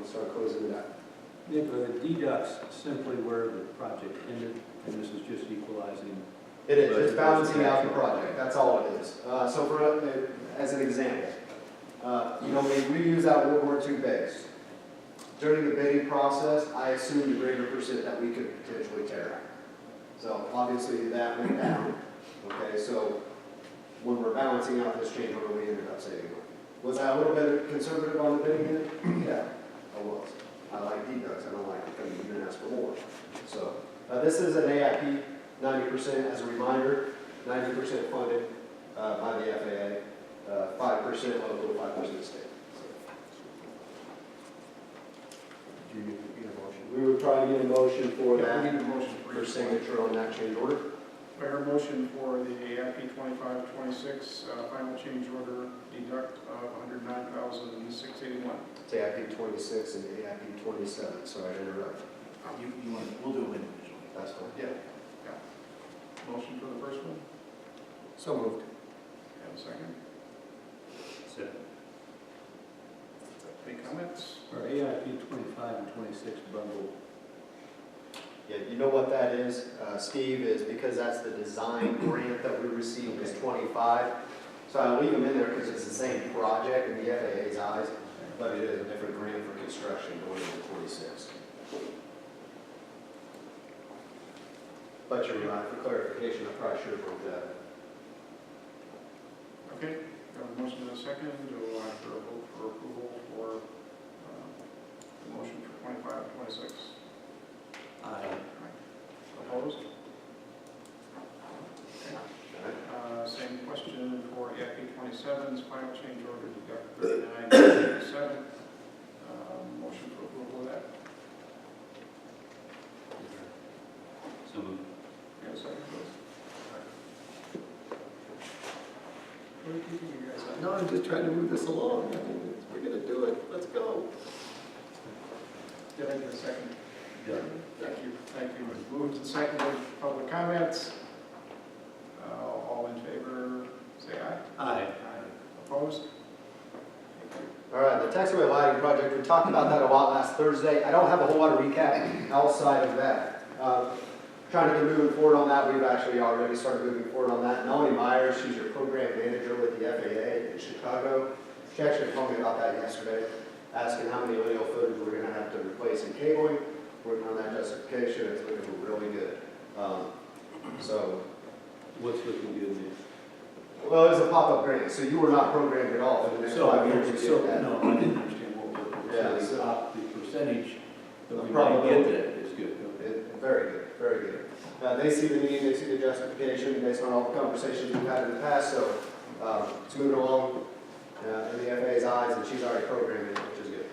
start closing it out. Yeah, but it deducts simply where the project ended, and this is just equalizing. It is, it's balancing out the project, that's all it is. So for, as an example, we use that World War II base. During the bidding process, I assumed a greater percent that we could potentially tear out. So obviously that went down, okay, so when we're balancing out this change order, we ended up saving money. Was I a little bit conservative on the bidding end? Yeah, I was. I like deducts, I don't like to come in and ask for more. So this is an AIP, 90% as a reminder, 90% funded by the FAA, 5% local, 5% state. Do you get a motion? We would try to get a motion for Yeah, that, we need a motion for signature on that change order. I heard a motion for the AIP 25-26 final change order deduct of $109,681. It's AIP 26 and AIP 27, sorry to interrupt. You want, we'll do them individually. That's fine. Yeah. Motion for the first one. So moved. Have a second. Second. Any comments? Our AIP 25 and 26 bundle. Yeah, you know what that is, Steve, is because that's the design grant that we received is 25. So I leave them in there because it's the same project in the FAA's eyes, but it is a different grant for construction going into 26. But you're right, for clarification, I probably should have wrote that. Okay. Got a motion and a second. Do I for a vote for approval for the motion for 25-26? Aye. Opposed? All right. Same question for AIP 27's final change order deduct 39.87. Motion for approval of that. So moved. You have a second, please? What are you keeping you guys on? No, I'm just trying to move this along. I mean, we're going to do it. Let's go. Did I get a second? Yeah. Thank you. Thank you. Moved and seconded. Public comments. All in favor, say aye. Aye. Opposed? All right, the taxiway lighting project, we talked about that a lot last Thursday. I don't have a whole lot of recap outside of that. Trying to get moving forward on that. We've actually already started moving forward on that. Melanie Myers, she's your program manager with the FAA in Chicago. She actually told me about that yesterday, asking how many lineal footage we're going to have to replace in cabling. Working on that justification, it's looking really good. So, What's looking good there? well, it was a pop-up grant, so you were not programmed at all for the next 5 years to get that. No, I didn't understand what Yeah, was so- the percentage that we might Probability. get that is good. Very good, very good. They see the need, they see the justification based on all the conversations we've had in the past, so it's moving along in the FAA's eyes, and she's already programming it, which is good,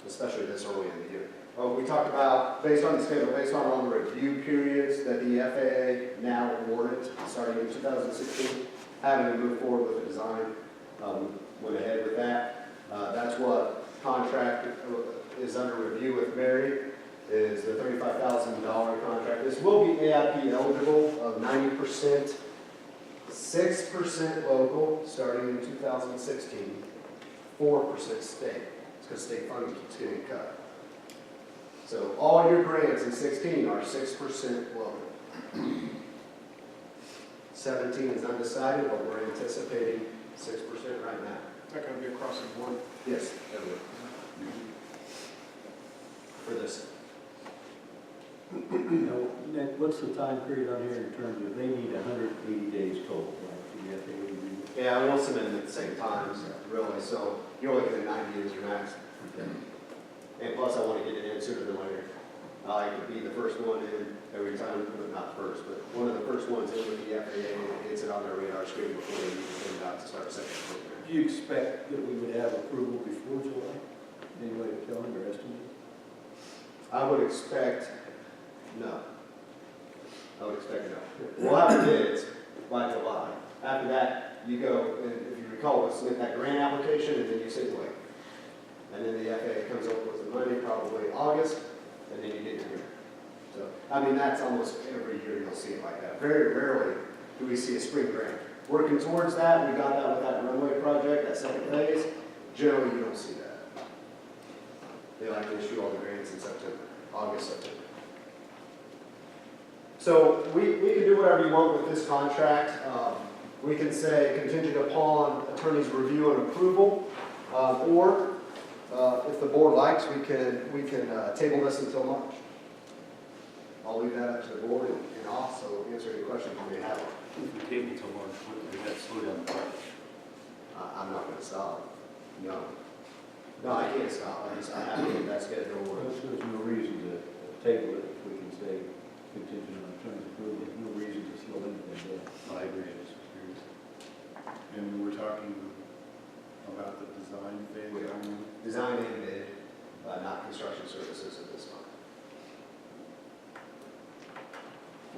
especially this early in the year. We talked about, based on the schedule, based on all the review periods that the FAA now awarded, starting in 2016, having to move forward with the design, went ahead with that. That's what contract is under review with Mary, is the $35,000 contract. This will be AIP eligible of 90%, 6% local, starting in 2016, 4% state. It's because state funding keeps getting cut. So all your grants in 16 are 6% local. 17 is undecided, but we're anticipating 6% right now. Is that going to be across the board? Yes, everywhere. For this. Now, Nick, what's the time period on here in terms of they need 180 days total, right? for the FAA to do this? Yeah, I won't submit them at the same time, really, so you're looking at 90 days your max. And plus, I want to get it in sooner than later. I like to be the first one in every time, but not first, but one of the first ones in with the FAA and gets it on their radar screen before they even send it out to start a second program. Do you expect that we would have approval before July? Any way to tell or estimate? I would expect no. I would expect no. We'll have bids by July. After that, you go, and if you recall, we'll submit that grant application and then you sit and wait. And then the FAA comes up with the money, probably August, and then you get your grant. So, I mean, that's almost every year you'll see it like that. Very rarely do we see a spring grant. Working towards that, we got that with that runway project, that second phase. Generally, you don't see that. They like to issue all the grants in September, August, September. So we can do whatever you want with this contract. We can say contingent upon attorney's review and approval, or if the board likes, we can table this until March. I'll leave that up to the board and also answer any questions you may have. If we table till March, what does that slow down the project? I'm not going to stop. No. No, I can't stop. I have to get that schedule. There's no reason to table it if we can say contingent on attorney's approval. There's no reason to slow anything down. I agree. And we're talking about the design phase. We are. Design and bid, not construction services at this time.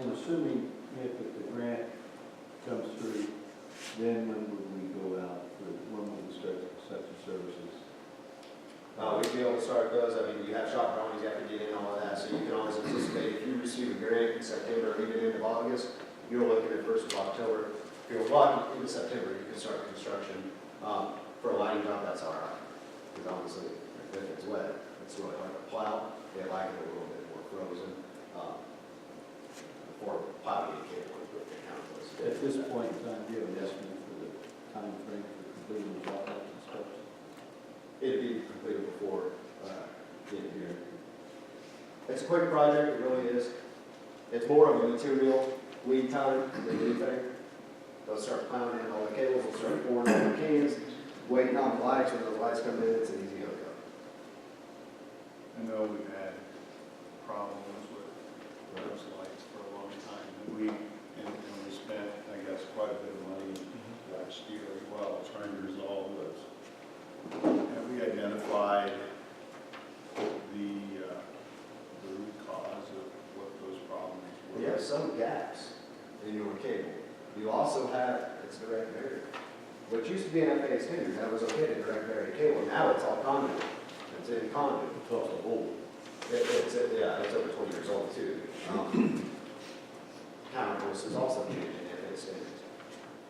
And assuming if the grant comes through, then when would we go out for, when would we start such services? We'd be able to start those. I mean, you have shop drawings, you have to get in all of that, so you can always anticipate if you receive a grant in September or even end of August, you're looking at 1st of October. If you're walking into September, you can start construction. For a lighting job, that's all right, because honestly, if it's wet, it's really hard to plow. They like it a little bit more frozen. For plowing, you can't really put the count those. At this point in time, do you have an estimate for the time frame for completing the job and stuff? It'd be completed before the end of the year. It's a quick project, it really is. It's more of a material lead time than anything. They'll start plowing in all the cables, they'll start pouring all the cans, waiting on the lights. When the lights come in, it's an easy hookup. I know we've had problems with those lights for a long time, and we spent, I guess, quite a bit of money last year as well, trying to resolve those. Have we identified the root cause of what those problems were? You have some gaps in your cable. You also have, it's direct buried. What used to be an FA standard, that was okay to direct bury cable. Now it's all conduit. It's in conduit. It's also old. It's over 20 years old too. Counter force is also changing FA standards.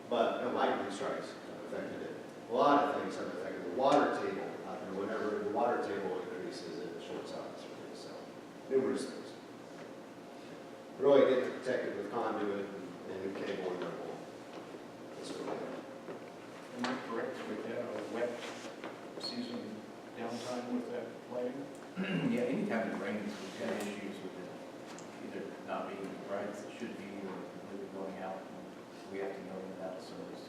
But lightning strikes have affected it. A lot of things have affected the water table out there. Whenever the water table increases, it shorts out. So numerous things. Really get protected with conduit and new cable and double. That's really it. Am I correct with that, a wet season downtime with that lighting? Yeah, anytime it rains, we've got issues with it, either not being right as it should be, or completely going out, and we have to know that out of service.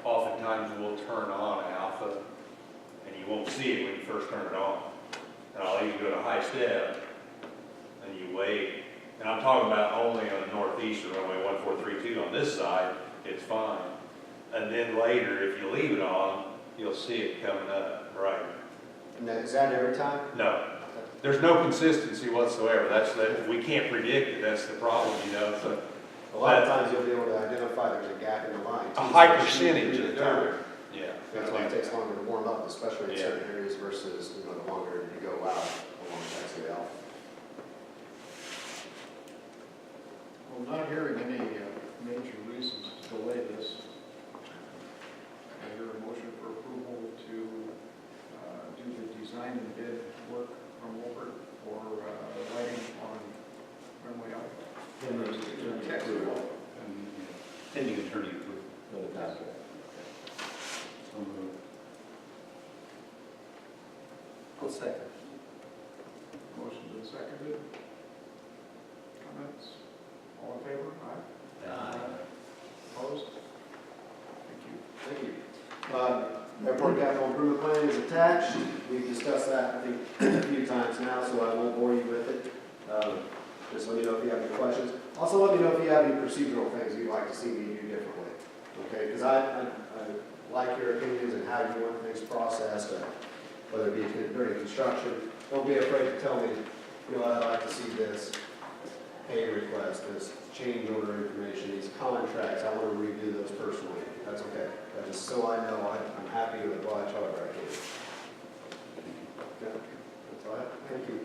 Oftentimes we'll turn on alpha and you won't see it when you first turn it on. And I'll even go to high step and you wait. And I'm talking about only on the northeast or runway 1432 on this side, it's fine. And then later, if you leave it on, you'll see it coming up, right? Now, is that every time? No, there's no consistency whatsoever. We can't predict it, that's the problem, you know, so. A lot of times you'll be able to identify there's a gap in the line. A high percentage of the time. Yeah. That's why it takes longer to warm up, especially in Yeah. certain areas versus, the longer you go out along the alpha. Well, not hearing any major reasons to delay this, I hear a motion for approval to do the design and bid work from Wolford for lighting on runway Alpha. Pending attorney approval of the contract. So moved. I'll second. Motion been seconded. Comments? All in favor? Aye. Opposed? Thank you. Thank you. Airport capital improvement plan is attached. We've discussed that, I think, a few times now, so I won't bore you with it. Just let me know if you have any questions. Also, let me know if you have any procedural things you'd like to see me do differently. Okay, because I like your opinions and how you want things processed, whether it be during construction. Don't be afraid to tell me, I'd like to see this pay request, this change order information, these contracts. I want to review those personally. That's okay. That's just so I know I'm happy with what I however I can. Okay, that's all right. Thank you.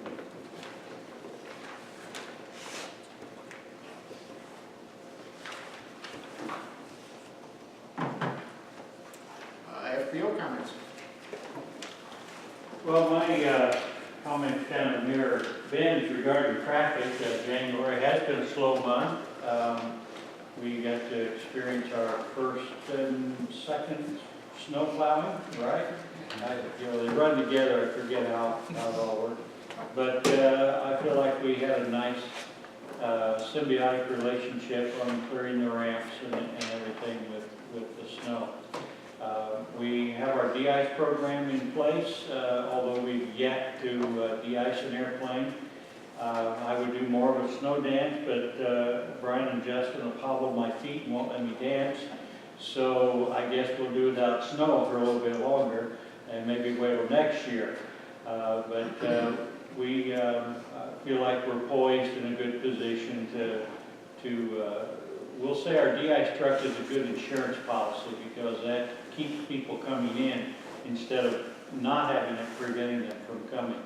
FPO comments? Well, my comments kind of mirror Ben's regarding traffic. January has been a slow month. We got to experience our first and second snow plowing, right? They run together, I forget how it all works. But I feel like we had a nice symbiotic relationship on clearing the ramps and everything with the snow. We have our de-ice program in place, although we've yet to de-ice an airplane. I would do more of a snow dance, but Brian and Justin will hobble my feet and won't let me dance. So I guess we'll do without snow for a little bit longer and maybe wait till next year. We feel like we're poised in a good position to we'll say our de-ice truck is a good insurance policy because that keeps people coming in instead of not having it, preventing them from coming.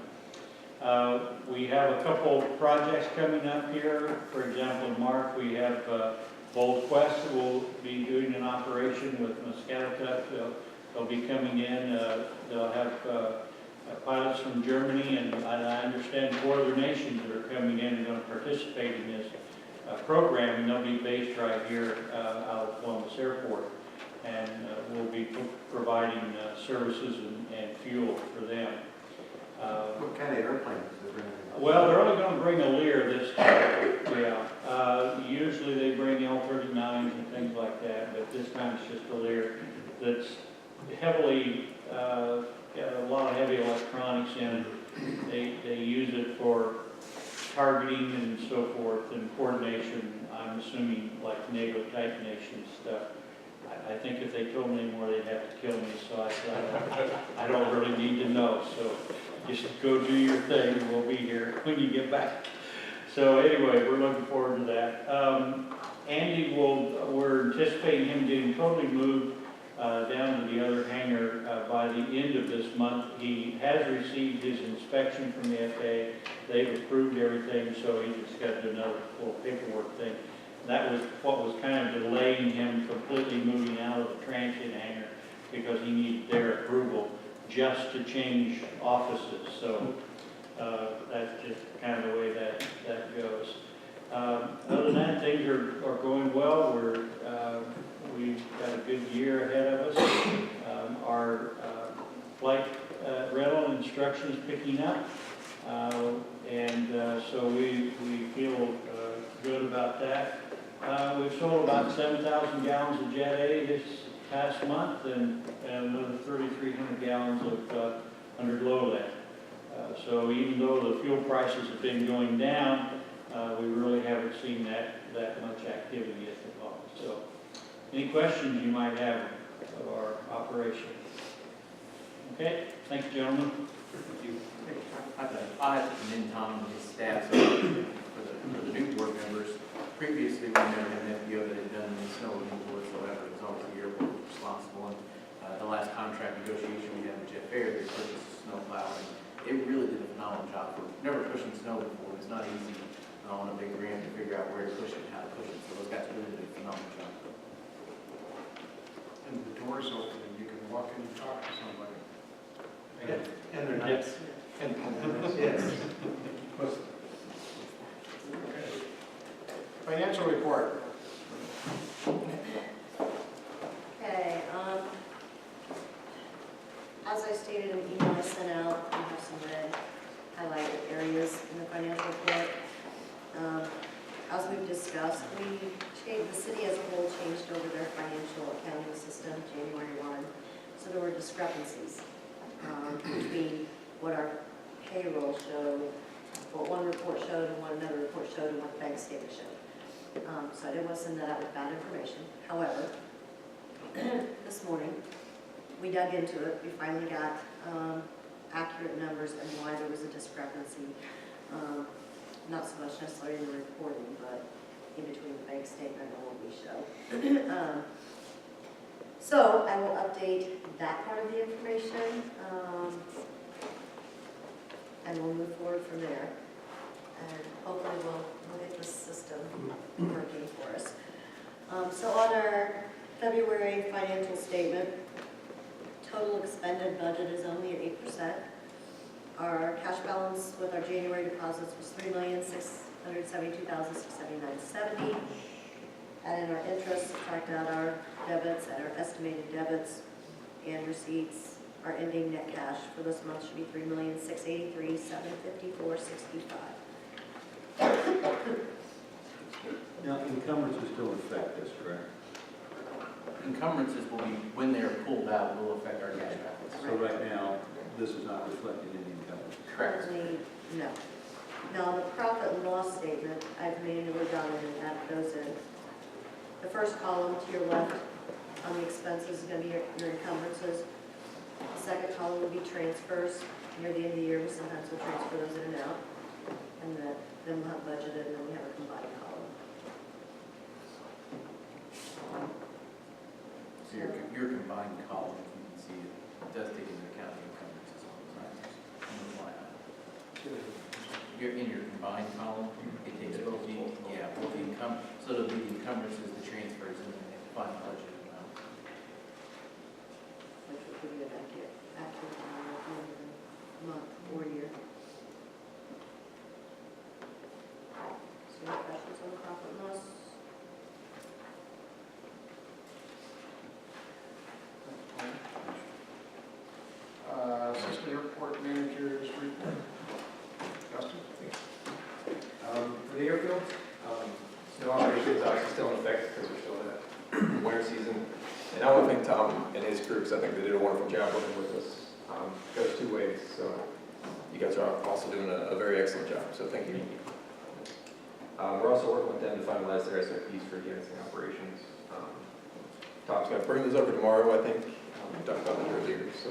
We have a couple projects coming up here. For example, in March, we have Bold Quest that will be doing an operation with Muscatatuck. They'll be coming in. They'll have pilots from Germany, and I understand 4 other nations that are coming in and going to participate in this program, and they'll be based right here out of Columbus Airport. And we'll be providing services and fuel for them. What kind of airplanes are they bringing? Well, they're only going to bring a Lear this time. Yeah. Usually they bring L-39s and things like that, but this time it's just a Lear that's heavily, got a lot of heavy electronics in it. They use it for targeting and so forth and coordination. I'm assuming like NATO type nation stuff. I think if they told me more, they'd have to kill me. So I said, I don't really need to know. So just go do your thing, and we'll be here when you get back. So anyway, we're looking forward to that. Andy we're anticipating him getting totally moved down to the other hangar by the end of this month. He has received his inspection from the FAA. They've approved everything, so he just got to do another little paperwork thing. That was what was kind of delaying him completely moving out of the transient hangar because he needed their approval just to change offices. So that's just kind of the way that goes. Other than that, things are going well. We've got a good year ahead of us. Our flight rental instruction is picking up. So we feel good about that. We've sold about 7,000 gallons of Jet A this past month and another 3,300 gallons of under Lowland. So even though the fuel prices have been going down, we really haven't seen that much activity at the moment. So any questions you might have of our operation? Okay, thank you, gentlemen. Thank you. I have to commend Tom and his staff for the new board members. Previously, we never had an FBO that had done any snow removal whatsoever. It was always the airport responsible. And the last contract negotiation we had with Jet Fair, they purchased a snow plow, and it really did a phenomenal job. We've never pushing snow before. It's not easy on a big ramp to figure out where to push it and how to push it. So those guys really did a phenomenal job. And the door's open and you can walk in and talk to somebody. And they're nice. And they're nice, yes. Financial report. Okay, as I stated in the email I sent out, we have some red highlighted areas in the financial report. As we've discussed, the city as a whole changed over their financial accounting system January 1. So there were discrepancies between what our payroll showed, what one report showed and what another report showed and what the bank statement showed. So I didn't want to send that out with bad information. However, this morning, we dug into it. We finally got accurate numbers and why there was a discrepancy. Not so much necessarily in the reporting, but in between the bank statement and what we show. So I will update that part of the information, and we'll move forward from there. And hopefully we'll get this system working for us. So on our February financial statement, total expended budget is only at 8%. Our cash balance with our January deposits was $3,672,679.70. Add in our interest, subtract out our debits and our estimated debits and receipts. Our ending net cash for this month should be $3,683,754.65. Now, encumbrances still affect this, correct? Encumbrances will be, when they're pulled out, will affect our cash balance. So right now, this is not reflected in the encumbrances. Currently, no. Now, the profit and loss statement, I've manually gone in and added those in. The first column to your left on the expenses is going to be your encumbrances. The second column will be transfers. Near the end of the year, we sometimes will transfer those in and out. And then we'll have budgeted, and then we have a combined column. So your combined column, if you can see it, does take into account the encumbrances on the sides. You're in your combined column, it takes both the, both the income, so it'll be the encumbrances, the transfers, and the final budget amount. Which will give you an accurate month or year. So any questions on the profit and loss? Assistant Airport Manager's report. Justin? For the airfield, snow operations are actually still in effect because we're still in that winter season. And I want to thank Tom and his crew because I think they did a wonderful job working with us. Goes two ways, so you guys are also doing a very excellent job, so thank you. We're also working with them to finalize their SOPs for advancing operations. Tom's going to bring those over tomorrow, I think. We talked about that earlier, so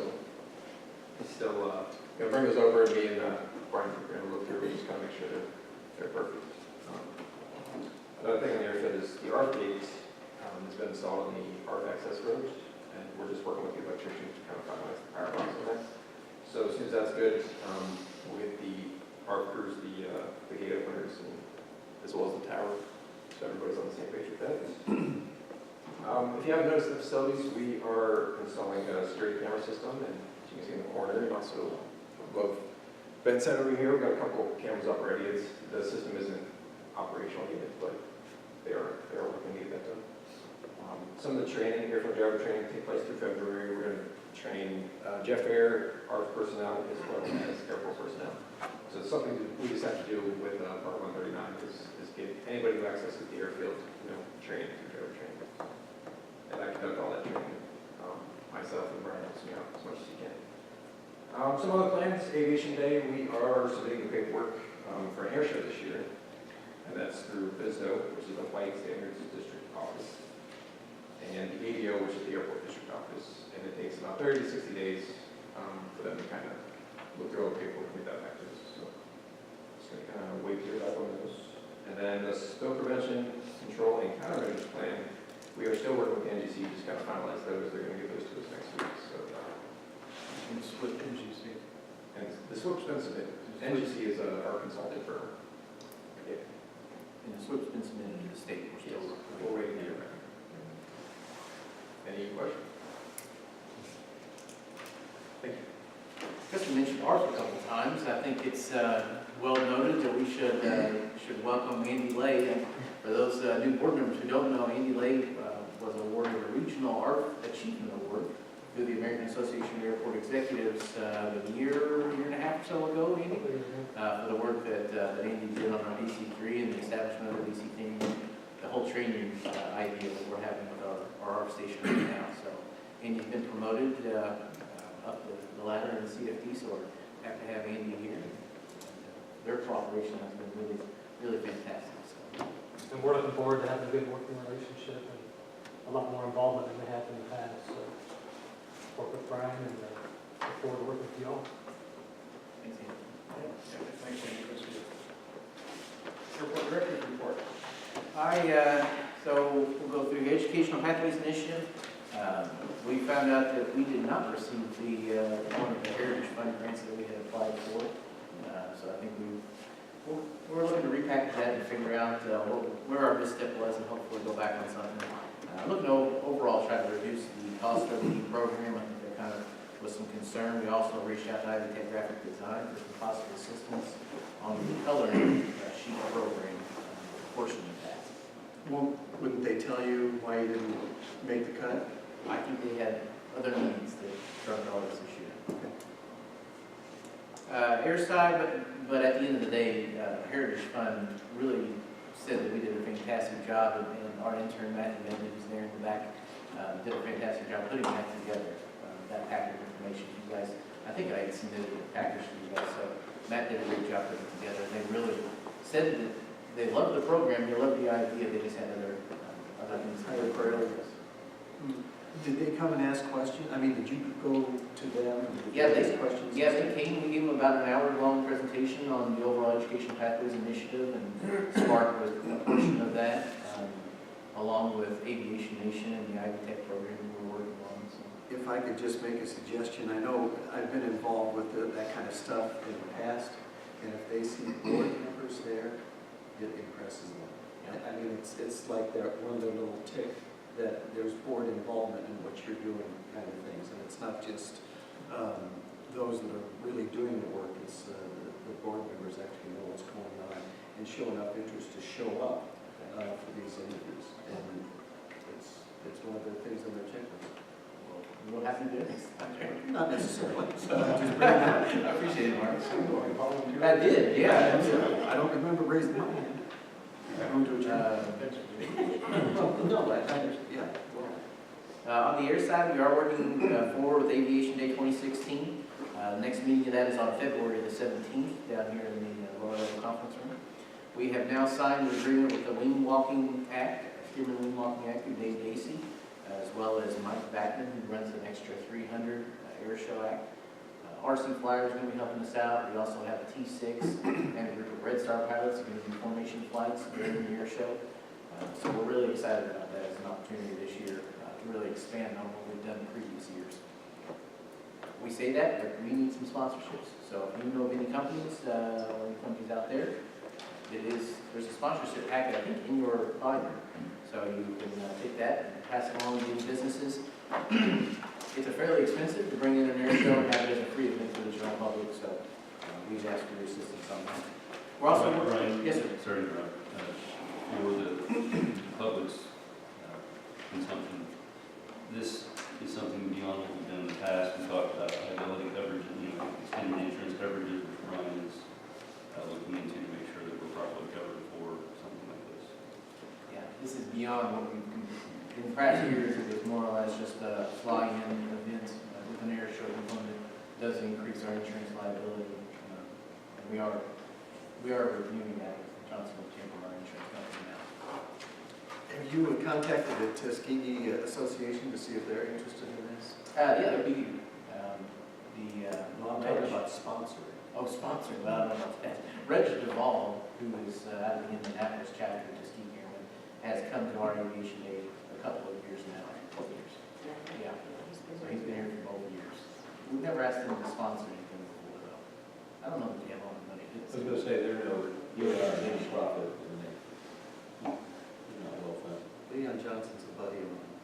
he's still going to bring those over and me and Brian are going to look through and just kind of make sure they're perfect. Another thing on the airfield is the ARF gate has been installed on the ARF access road, and we're just working with the electrician to kind of finalize the power box on that. So as soon as that's good, we'll get the ARF crews, the gate openers, and as well as the tower, so everybody's on the same page with that. If you haven't noticed the facilities, we are installing a security camera system, and as you can see in the corner, and also above Ben said over here, we've got a couple cameras up already. The system isn't operational yet, but they are working to get that done. Some of the training, airfield driver training, take place through February. We're going to train Jeff Air, ARF personnel, as well as airport personnel. So it's something we just have to do with Part 139 is get anybody who accesses the airfield, trained through driver training. And I conduct all that training myself, and Brian helps me out as much as he can. Some other plans, Aviation Day, we are submitting the paperwork for an air show this year, and that's through BISDO, which is the Flight Standards District Office, and the ADO, which is the Airport District Office, and it takes about 30 to 60 days for them to kind of look through all the paperwork and get that back to us. So just going to kind of wait here up on those. And then the spill prevention, control, and countermeasures plan, we are still working with the NGC, just kind of finalize those. They're going to give those to us next week. So. And split NGC. And the SWIP's been submitted. NGC is our consulting firm. Yeah. And the SWIP's been submitted to the state. We're still We're waiting to hear back. Any questions? Thank you. Just to mention ARF a couple of times, I think it's well noted that we should welcome Andy Lay. And for those new board members who don't know, Andy Lay was awarded a Regional ARF Achievement Award through the American Association of Airport Executives a year and a half or so ago, Andy, for the work that Andy did on our DC-3 and the establishment of the DC-3, the whole training idea that we're having with our ARF station right now. So Andy's been promoted up the ladder in the CFD, so we're happy to have Andy here. Their cooperation has been really, really fantastic. So. And we're looking forward to having a good working relationship and a lot more involvement than we have in the past. So work with Brian and look forward to working with you all. Thanks, Andy. Thanks, Andy. Airport Director's report. So we'll go through the Educational Pathways Initiative. We found out that we did not receive one of the Heritage Fund grants that we had applied for. So I think we're looking to repackage that and figure out where our misstep was and hopefully go back on something. Looking to overall try to reduce the cost of the program. I think there kind of was was some concern. We also reached out to Ivy Tech Graphic Design for some possible assistance on the coloring sheet program portion of that. Well, wouldn't they tell you why you didn't make the cut? I think they had other needs that drove dollars this year. Airside, but at the end of the day, Heritage Fund really said that we did a fantastic job, and our intern Matthew Mendon, who's there in the back, did a fantastic job putting that together, that packet of information. You guys, I think I had submitted a package to you guys, so Matt did a great job putting it together. They really said that they loved the program, they loved the idea, they just had other things. Higher priorities. Did they come and ask questions? I mean, did you go to them and Yeah, ask questions? Yeah, they came, we gave them about an hour-long presentation on the overall Education Pathways Initiative, and Spark was a portion of that, along with Aviation Nation and the Ivy Tech program we were working on. So. If I could just make a suggestion, I know I've been involved with that kind of stuff in the past, and if they see board members there, it impresses them. I mean, it's like one of their little tick that there's board involvement in what you're doing kind of things, and it's not just those that are really doing the work, it's the board members actually know what's going on and show enough interest to show up for these interviews, and it's one of the things on their checklist. We'll have to do this. Not necessarily. Just bring it up. I appreciate it, Mark. I did, yeah. I don't remember raising my hand. Going to No, yeah. On the air side, we are working forward with Aviation Day 2016. Next meeting of that is on February the 17th down here in the Royal Conference Room. We have now signed an agreement with the Wing Walking Act, Stearman Wing Walking Act, with Dave Dacey, as well as Mike Backman, who runs an extra 300 Air Show Act. RC Flyer is going to be helping us out. We also have a T6 and a group of Red Star pilots going to do formation flights during the air show. So we're really excited about that as an opportunity this year to really expand on what we've done in previous years. We say that, but we need some sponsorships. So if you know of any companies or any companies out there, there's a sponsorship packet, I think, in your binder. So you can take that and pass it along to these businesses. It's fairly expensive to bring in an air show and have it as a free event for the general public, so we've asked for your assistance on that. We're also, Brian, yes, sir. sorry to interrupt. For the public's consumption, this is something beyond what we've done in the past. We talked about liability coverage and extended insurance coverages, which Brian is looking into to make sure that we're properly covered for something like this. Yeah, this is beyond what we've, in past years, it was more or less just a fly-in event with an air show component. Does increase our insurance liability. And we are reviewing that with Johnson & Chamber, our insurance company now. Have you contacted the Tuskegee Association to see if they're interested in this? Yeah, there'd be No, I'm talking about sponsoring. Oh, sponsored, but I don't know if that's, Reg Duvall, who is out of the Indianapolis chapter of Tuskegee Airmen, has come to our Aviation Day a couple of years now, 12 years. Yeah, so he's been here for both years. We've never asked him to sponsor anything before, though. I don't know if they have all the money. I was going to say, they're no profit, and they're not well funded. Leon Johnson's a buddy of mine.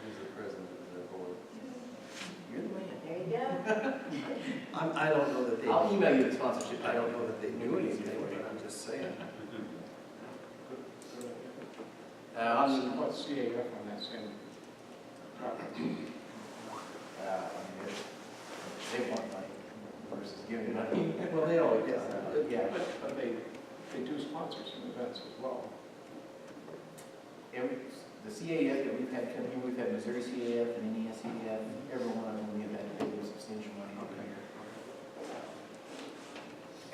He's the president of the board. You're the man. There you go. I don't know that they. I'll email you the sponsorship. I don't know that they do anything, but I'm just saying. What's CAF on that same property? They want money versus giving money. Well, they always, Yeah. But they do sponsor some events as well. The CAF that we've had come here, we've had Missouri CAF and Indiana CAF, every one of them we have had to pay substantial money every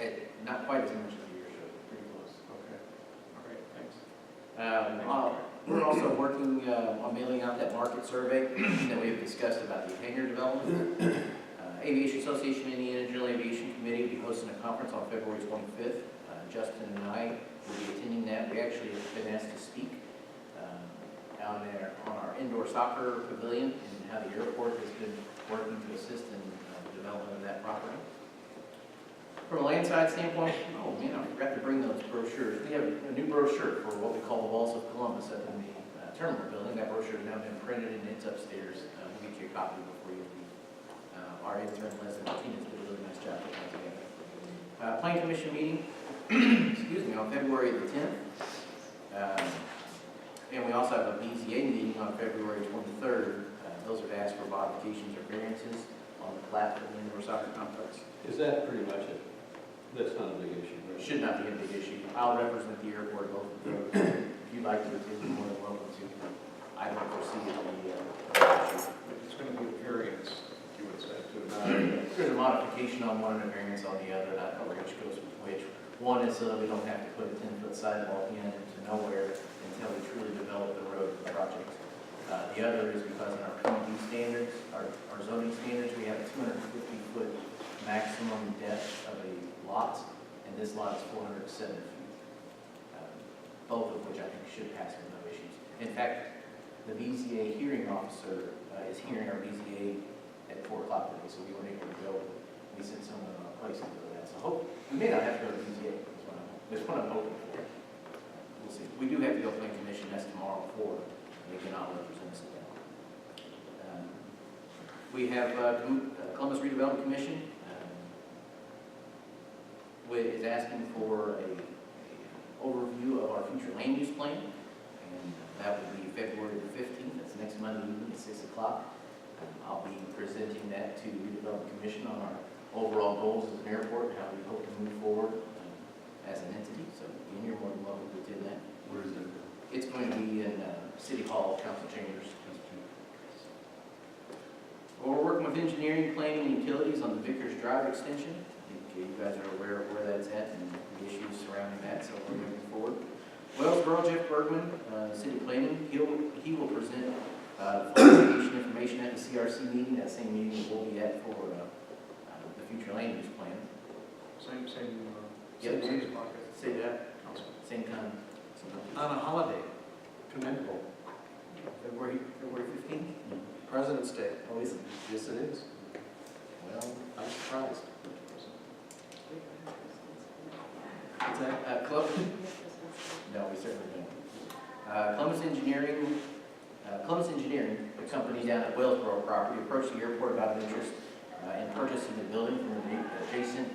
year. Not quite as much as the year show, pretty close. Okay. All right, thanks. We're also working on mailing out that market survey that we have discussed about the hangar development. Aviation Association Indiana General Aviation Committee will be hosting a conference on February 25th. Justin and I will be attending that. We actually have been asked to speak down there on our indoor soccer pavilion and how the airport has been working to assist in the development of that property. From a landside standpoint, oh man, I forgot to bring those brochures. We have a new brochure for what we call the Walls of Columbus up in the terminal building. That brochure has now been printed and it's upstairs. We'll get you a copy before you leave. our intern Leslie Martinez did a really nice job putting that together. Planning Commission meeting, excuse me, on February the 10th. And we also have a BZA meeting on February 23rd. Those are to ask for modifications or variances on the plat of the indoor soccer complex. Is that pretty much it? That's not a big issue, right? Should not be a big issue. I'll represent the airport both of those. If you'd like to attend, you're more than welcome to. I don't foresee it to be an issue. It's going to be a variance, you would say, to There's a modification on one and a variance on the other, and I don't know which goes with which. One is so that we don't have to put a 10-foot sidewalk in to nowhere until we truly develop the road for the project. The other is because in our PUD standards, our zoning standards, we have a 250-foot maximum depth of a lot, and this lot is 407 feet. Both of which I think should pass with no issues. In fact, the BZA hearing officer is hearing our BZA at 4 o'clock today, so we weren't able to go. We sent someone on a place to go to that. So we may not have to go to BZA. That's what I'm hoping for. We'll see. We do have to go to Planning Commission. That's tomorrow at 4. They cannot represent us again. We have Columbus Redevelopment Commission is asking for a overview of our future land use plan, and that will be February the 15th. That's next Monday evening at 6 o'clock. I'll be presenting that to the Redevelopment Commission on our overall goals as an airport and how we hope to move forward as an entity. So you're more than welcome to attend that. Where is it? It's going to be in City Hall, Council Chambers. Well, we're working with engineering, planning, and utilities on the Vickers Drive extension. I think you guys are aware of where that's at and the issues surrounding that, so we're moving forward. Wellsboro, Jeff Bergman, City Planning, he will present application information at the CRC meeting. That same meeting we'll be at for the future land use plan. Same Yep. days pocket. Say that, same time. On a holiday, commendable. February 15th? President's Day. Oh, is it? Yes, it is. Well, I'm surprised. What's that? No, we certainly don't. Columbus Engineering, a company down at Wellsboro property, approached the airport about an interest in purchasing the building from an adjacent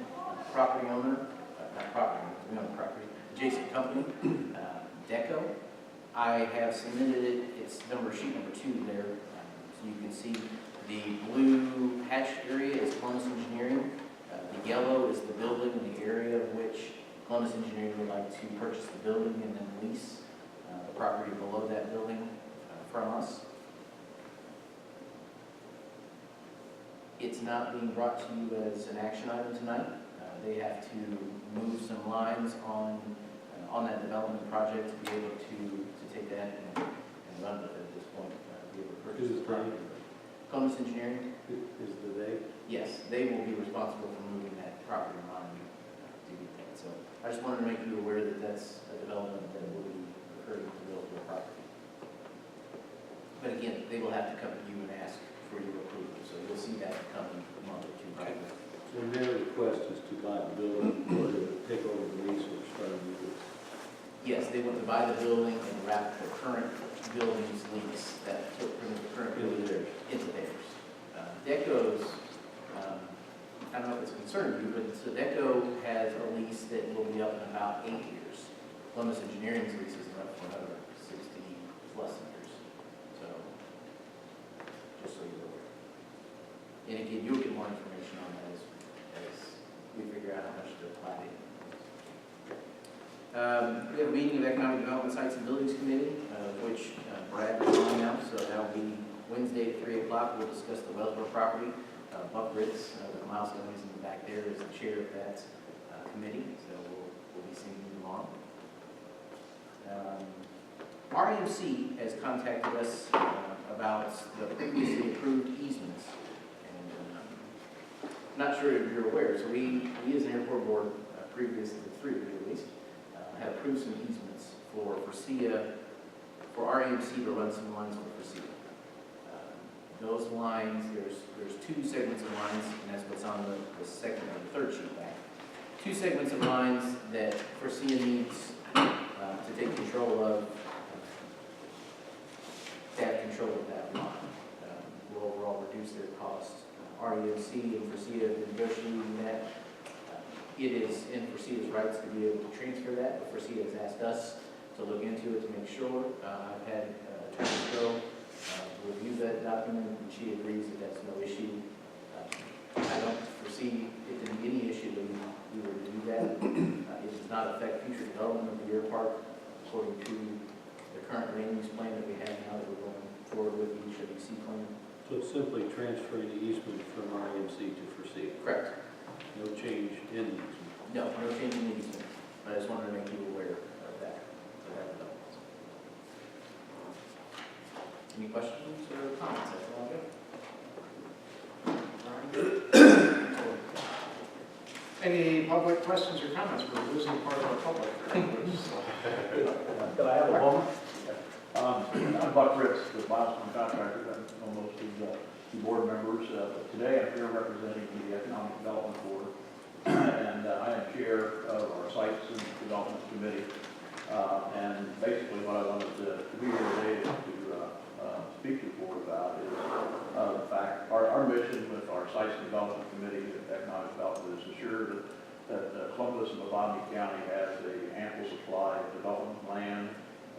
property owner, not property owner, we own the property, adjacent company, Deco. I have submitted it, it's sheet number 2 there, so you can see the blue hatched area is Columbus Engineering. The yellow is the building in the area of which Columbus Engineering would like to purchase the building and then lease the property below that building from us. It's not being brought to you as an action item tonight. They have to move some lines on that development project to be able to take that and run with it at this point. Be able to purchase Who's the the property. Columbus Engineering? Is the they? Yes, they will be responsible for moving that property line to get that. So I just wanted to make you aware that that's a development that will be occurring to build your property. But again, they will have to come to you and ask for your approval. So you'll see that come in a month or two. And their request is to buy the building or to take over the lease or start a new lease. Yes, they want to buy the building and wrap the current building's lease, that brings the current building into theirs. Deco's, I don't know if it's concerned you, but so Deco has a lease that will be up in about 8 years. Columbus Engineering's lease is up for another 60 plus years. So, just so you're aware. And again, you'll get more information on that as we figure out how much to apply to it. We have a meeting of Economic Development Sites and Buildings Committee, which Brad is on now, so that'll be Wednesday at 3 o'clock. We'll discuss the Wellsboro property. Buck Ritz, the milestone is in the back there, is the chair of that committee, so we'll be seeing you tomorrow. REMC has contacted us about the previously approved easements. And not sure if you're aware, so we as an airport board, previous to 3 of you at least, have approved some easements for SEA, for REMC to run some lines for SEA. Those lines, there's 2 segments of lines, and that's what's on the second or the third sheet back. 2 segments of lines that SEA needs to take control of, to have control of that line. Will overall reduce their cost REMC and Forcia negotiating that. It is in Forcia's rights to be able to transfer that, but Forcia has asked us to look into it to make sure. I've had Attorney Crow review that document, and she agrees that that's no issue. I don't foresee it to be any issue that we were to do that. It does not affect future development of the Deer Park according to the current land use plan that we have now that we're going forward with the HWC plan. So it's simply transferring the easement from RMC to Forcia. Correct. No change in the easement. No, no change in the easement. I just wanted to make you aware of that. Any questions or comments? That's all good. Any public questions or comments? We're losing part of our public. Could I have a moment? I'm Buck Ritz with Milestone Contractors. I know most of the board members. Today I'm here representing the Economic Development Board. And I am chair of our Sites and Development Committee. And basically what I wanted to be here today is to speak to the board about is the fact, our mission with our Sites and Development Committee at Economic Development is to ensure that Columbus and Lavogny County has an ample supply of development land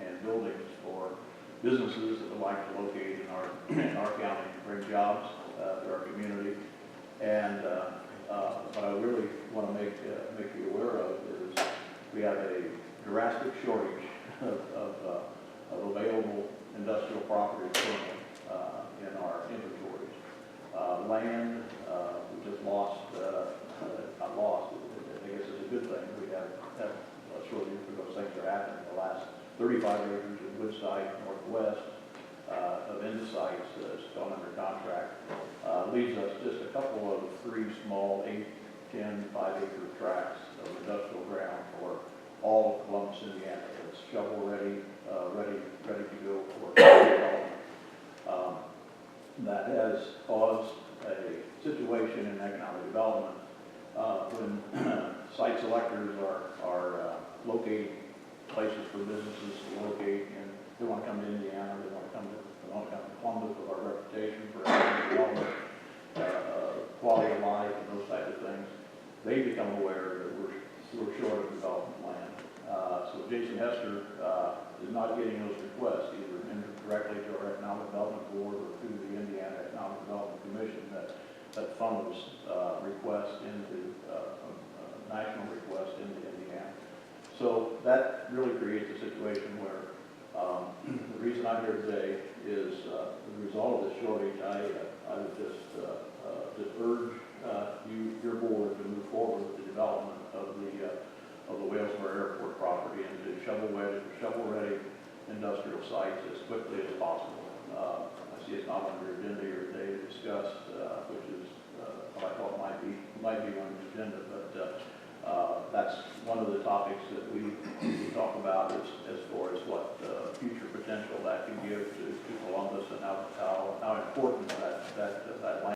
and buildings for businesses that would like to locate in our county and bring jobs to our community. And what I really want to make you aware of is we have a drastic shortage of available industrial property currently in our inventories. Land, we just lost, not lost, I guess it's a good thing. We have a shortage for those things that happened in the last 35 acres in Woodside, Northwest, of Indosites that's gone under contract. Leaves us just a couple of 3 small 8, 10, 5-acre tracts of industrial ground for all of Columbus, Indiana. It's shovel ready, ready to go for development. That has caused a situation in economic development when site selectors are locating places for businesses to locate, and they want to come to Indiana, they want to come to Columbus with our reputation for economic development, quality of life, and those types of things. They become aware that we're short of development land. So Jason Hester is not getting those requests either directly to our Economic Development Board or to the Indiana Economic Development Commission that funnels requests into national requests into Indiana. So that really creates a situation where the reason I'm here today is the result of this shortage. I would just urge your board to move forward with the development of the Whalesboro Airport property into shovel-ready industrial sites as quickly as possible. I see it's not on your agenda here today to discuss, which is what I thought might be on the agenda, but that's one of the topics that we talk about as far as what future potential that can give to Columbus and how important that land